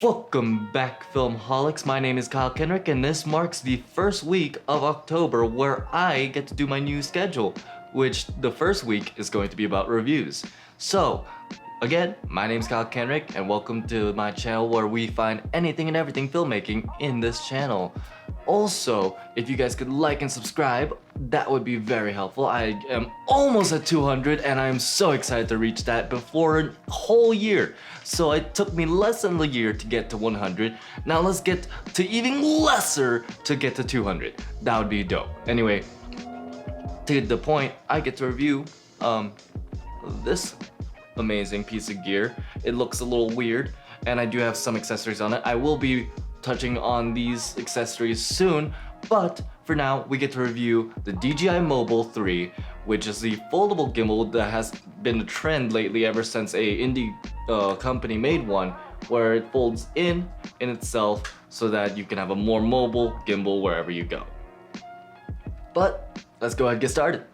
Welcome back, Filmholics. My name is Kyle Kenrick, and this marks the first week of October where I get to do my new schedule, which the first week is going to be about reviews. So, again, my name is Kyle Kenrick, and welcome to my channel where we find anything and everything filmmaking in this channel. Also, if you guys could like and subscribe, that would be very helpful. I am almost at 200 and I'm so excited to reach that before a whole year. So it took me less than a year to get to 100. Now let's get to even lesser to get to 200. That would be dope. Anyway, to get the point, I get to review this amazing piece of gear. It looks a little weird and I do have some accessories on it. I will be touching on these accessories soon, but for now we get to review the DJI Mobile 3, which is the foldable gimbal that has been a trend lately ever since a indie company made one where it folds in itself so that you can have a more mobile gimbal wherever you go. But let's go ahead and get started.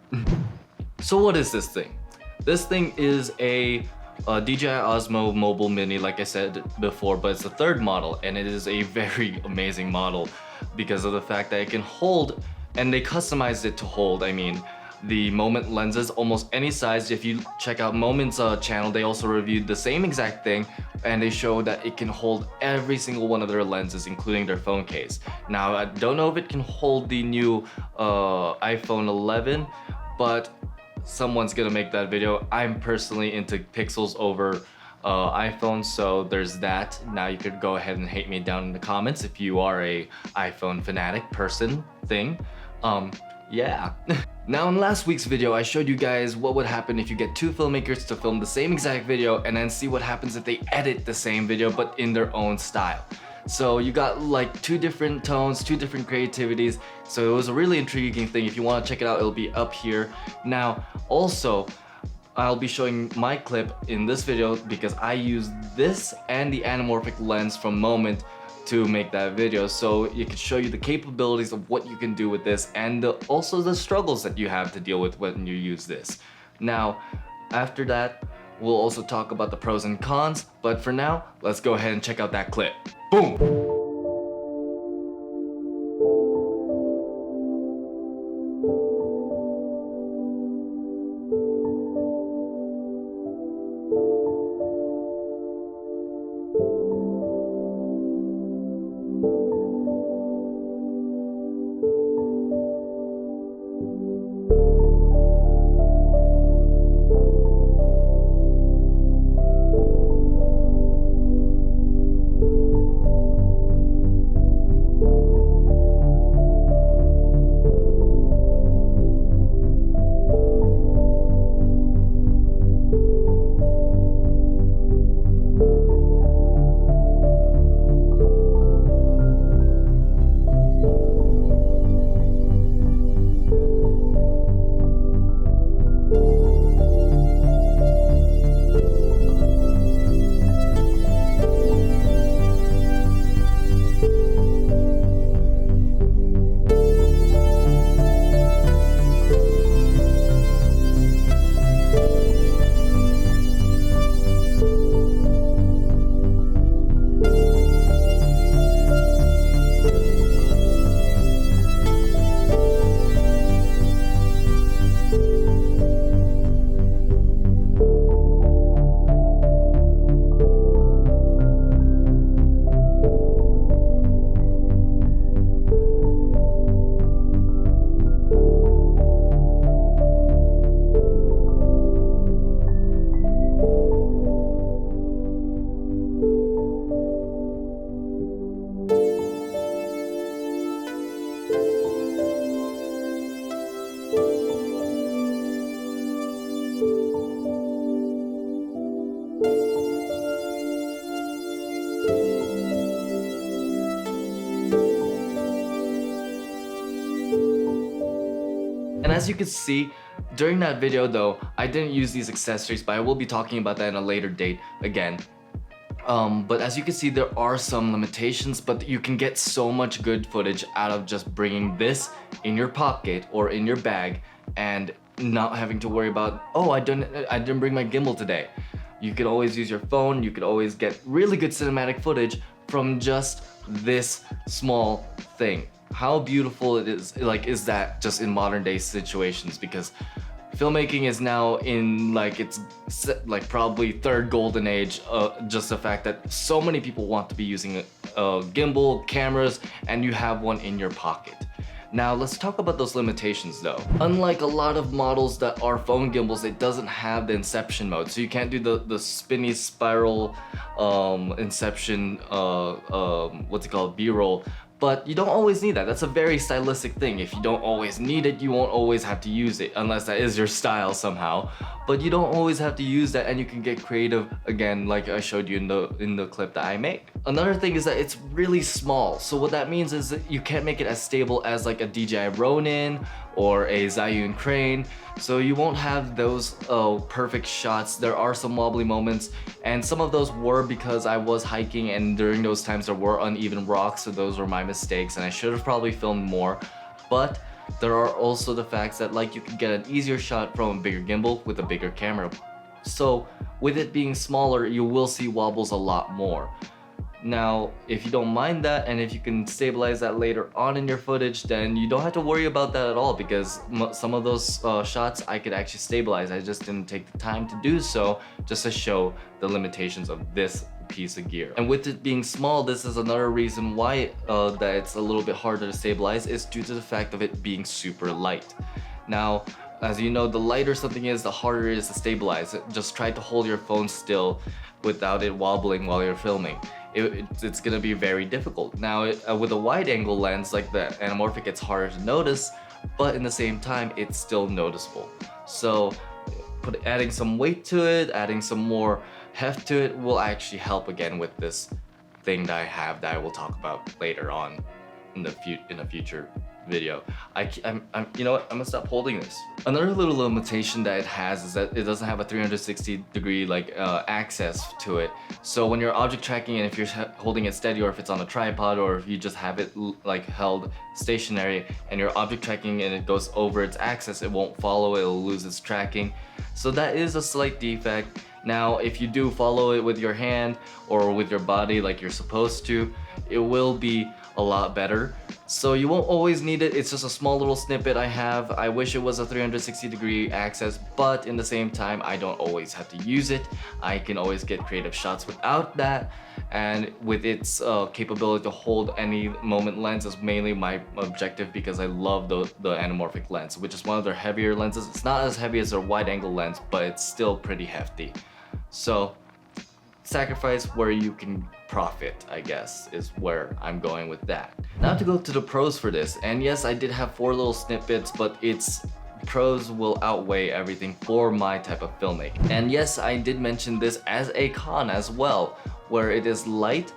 So what is this thing? This thing is a DJI Osmo Mobile Mini, like I said before, but it's the third model, and it is a very amazing model because of the fact that it can hold, and they customized it to hold, the Moment lenses, almost any size. If you check out Moment's channel, they also reviewed the same exact thing, and they show that it can hold every single one of their lenses, including their phone case. Now, I don't know if it can hold the new iPhone 11, but someone's gonna make that video. I'm personally into Pixels over iPhone, so there's that. Now you could go ahead and hate me down in the comments if you are a iPhone fanatic person thing. Yeah. Now in last week's video, I showed you guys what would happen if you get two filmmakers to film the same exact video and then see what happens if they edit the same video but in their own style. So you got like two different tones, two different creativities. So it was a really intriguing thing. If you want to check it out, it'll be up here. Now, also, I'll be showing my clip in this video because I used this and the anamorphic lens from Moment to make that video. So it can show you the capabilities of what you can do with this and also the struggles that you have to deal with when you use this. Now, after that, we'll also talk about the pros and cons, but for now, let's go ahead and check out that clip. Boom! And as you can see, during that video though, I didn't use these accessories, but I will be talking about that in a later date again. But as you can see, there are some limitations, but you can get so much good footage out of just bringing this in your pocket or in your bag and not having to worry about, oh, I didn't bring my gimbal today. You could always use your phone, you could always get really good cinematic footage from just this small thing. How beautiful it is, like, is that just in modern day situations, because filmmaking is now in like its like probably third golden age. Just the fact that so many people want to be using gimbal cameras, and you have one in your pocket. Now let's talk about those limitations though. Unlike a lot of models that are phone gimbals, it doesn't have the inception mode, so you can't do the spinny spiral inception what's it called, B-roll. But you don't always need that. That's a very stylistic thing. If you don't always need it, you won't always have to use it, unless that is your style somehow. But you don't always have to use that, and you can get creative again, like I showed you in the clip that I made. Another thing is that it's really small. So what that means is that you can't make it as stable as like a DJI Ronin or a Zhiyun crane. So you won't have those perfect shots. There are some wobbly moments, and some of those were because I was hiking, and during those times there were uneven rocks, so those were my mistakes, and I should have probably filmed more. But there are also the facts that, like, you can get an easier shot from a bigger gimbal with a bigger camera. So with it being smaller, you will see wobbles a lot more. Now, if you don't mind that, and if you can stabilize that later on in your footage, then you don't have to worry about that at all, because some of those shots I could actually stabilize. I just didn't take the time to do so, just to show the limitations of this piece of gear. And with it being small, this is another reason why that it's a little bit harder to stabilize, is due to the fact of it being super light. Now, as you know, the lighter something is, the harder it is to stabilize. Just try to hold your phone still without it wobbling while you're filming. It's gonna be very difficult. Now, with a wide angle lens like the anamorphic, it's harder to notice, but in the same time, it's still noticeable. So adding some weight to it, adding some more heft to it will actually help again with this thing that I have that I will talk about later on in a future video. You know what? I'm gonna stop holding this. Another little limitation that it has is that it doesn't have a 360-degree access to it. So when you're object tracking, and if you're holding it steady, or if it's on a tripod, or if you just have it like held stationary and you're object tracking and it goes over its axis, it won't follow, it'll lose its tracking. So that is a slight defect. Now, if you do follow it with your hand or with your body like you're supposed to, it will be a lot better. So you won't always need it. It's just a small little snippet I have. I wish it was a 360-degree access, but in the same time, I don't always have to use it. I can always get creative shots without that. And with its capability to hold any moment lens is mainly my objective, because I love the anamorphic lens, which is one of their heavier lenses. It's not as heavy as their wide angle lens, but it's still pretty hefty. So sacrifice where you can profit, I guess, is where I'm going with that. Now to go to the pros for this, and yes, I did have 4 little snippets, but its pros will outweigh everything for my type of filmmaking. And yes, I did mention this as a con as well, where it is light.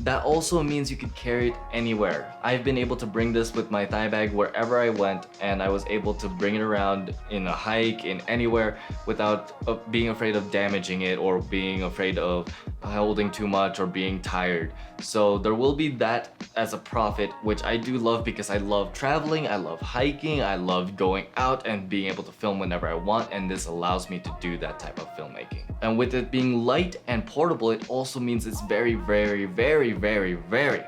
That also means you could carry it anywhere. I've been able to bring this with my thigh bag wherever I went, and I was able to bring it around in a hike, in anywhere, without being afraid of damaging it, or being afraid of holding too much, or being tired. So there will be that as a profit, which I do love, because I love traveling, I love hiking, I love going out and being able to film whenever I want, and this allows me to do that type of filmmaking. And with it being light and portable, it also means it's very, very, very, very, very,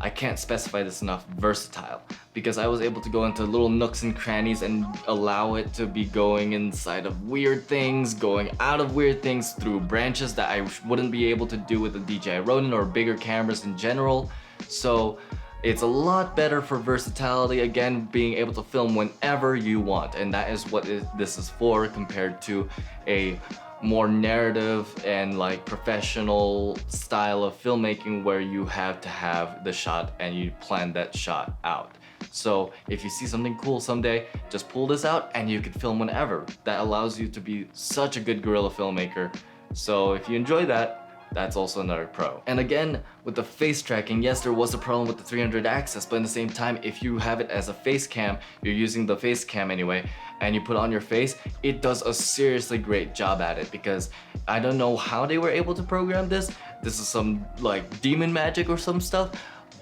I can't specify this enough, versatile, because I was able to go into little nooks and crannies and allow it to be going inside of weird things, going out of weird things, through branches that I wouldn't be able to do with a DJI Ronin or bigger cameras in general. So it's a lot better for versatility, again, being able to film whenever you want, and that is what this is for, compared to a more narrative and like professional style of filmmaking, where you have to have the shot and you plan that shot out. So if you see something cool someday, just pull this out and you can film whenever. That allows you to be such a good guerrilla filmmaker. So if you enjoy that, that's also another pro. And again, with the face tracking, yes, there was a problem with the 300 access, but at the same time, if you have it as a face cam, you're using the face cam anyway, and you put it on your face, it does a seriously great job at it, because I don't know how they were able to program this. This is some like demon magic or some stuff,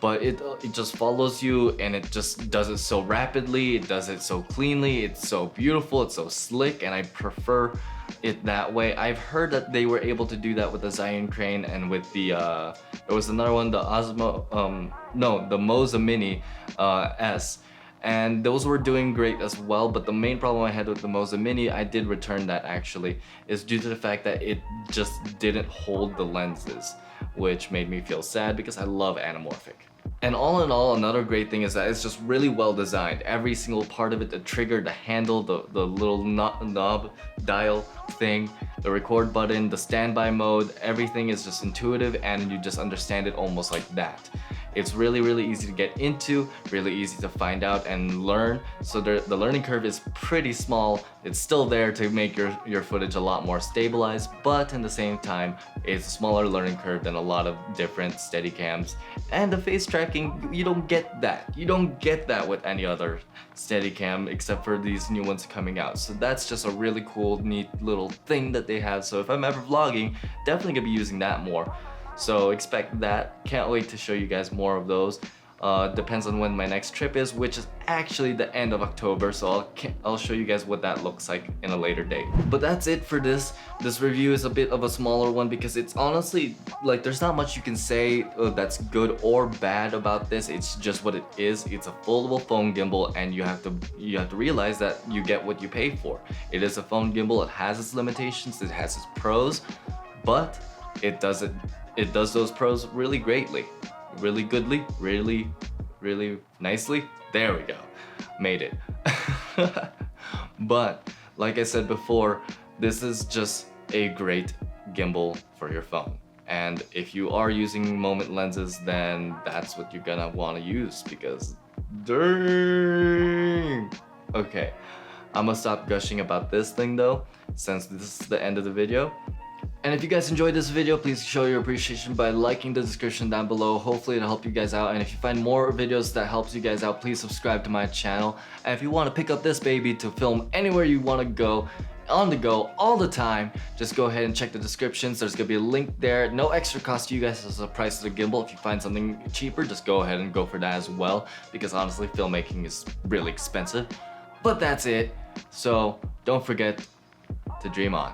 but it just follows you, and it just does it so rapidly, it does it so cleanly, it's so beautiful, it's so slick, and I prefer it that way. I've heard that they were able to do that with the Zion Crane and with the there was another one, the Osmo, no, the Moza Mini S, and those were doing great as well. But the main problem I had with the Moza Mini, I did return that actually, is due to the fact that it just didn't hold the lenses, which made me feel sad because I love anamorphic. And all in all, another great thing is that it's just really well designed. Every single part of it, the trigger, the handle, the little knob dial thing, the record button, the standby mode, everything is just intuitive, and you just understand it almost like that. It's really, really easy to get into, really easy to find out and learn. So the learning curve is pretty small. It's still there to make your footage a lot more stabilized, but in the same time, it's a smaller learning curve than a lot of different Steadicams. And the face tracking, you don't get that. You don't get that with any other Steadicam except for these new ones coming out. So that's just a really cool, neat little thing that they have. So if I'm ever vlogging, definitely gonna be using that more. So expect that. Can't wait to show you guys more of those. Depends on when my next trip is, which is actually the end of October, so I'll show you guys what that looks like in a later date. But that's it for this. This review is a bit of a smaller one because it's honestly, like, there's not much you can say that's good or bad about this. It's just what it is. It's a foldable phone gimbal, and you have to realize that you get what you pay for. It is a phone gimbal. It has its limitations. It has its pros, but it does those pros really greatly, really goodly, really, really nicely. There we go, made it. But like I said before, this is just a great gimbal for your phone. And if you are using moment lenses, then that's what you're gonna want to use, because dang. Okay, I'm gonna stop gushing about this thing though, since this is the end of the video. And if you guys enjoyed this video, please show your appreciation by liking the description down below. Hopefully it'll help you guys out. And if you find more videos that helps you guys out, please subscribe to my channel. And if you want to pick up this baby to film anywhere you want to go, on the go, all the time, just go ahead and check the descriptions. There's gonna be a link there. No extra cost to you guys as the price of the gimbal. If you find something cheaper, just go ahead and go for that as well, because honestly, filmmaking is really expensive. But that's it. So don't forget to dream on.